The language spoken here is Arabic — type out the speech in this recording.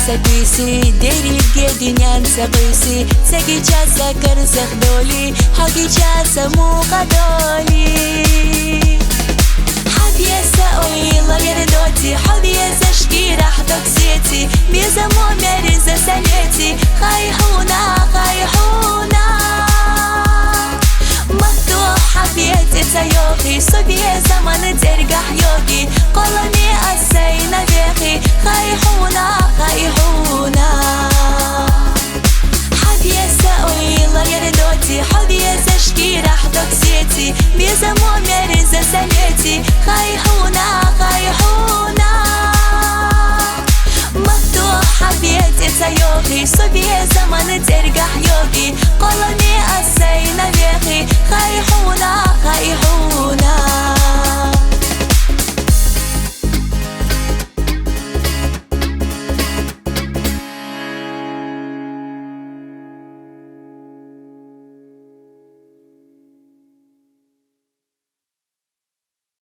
سبيسي ديري بجدي نانسى بيسي ساقي جاسا كرزخ دولي حقي جاسا مو قدولي حبيا سأويلا يردوتي حبيا زشكي راح دوكسيتي بيزا مو مرزا سليتي خايحونا خايحونا مفتوحة بيتي تيوخي صبيا زمان ترقح يوغي قولني أسينا بيخي خايحونا خايحونا حبيا سأويلا يردوتي حبيا زشكي راح دوكسيتي بيزا مو مرزا سليتي خايحونا خايحونا مفتوحة بيتي تيوغي صبيا زمان ترقح يوغي قولني أسينا بيخي خايحونا خايحونا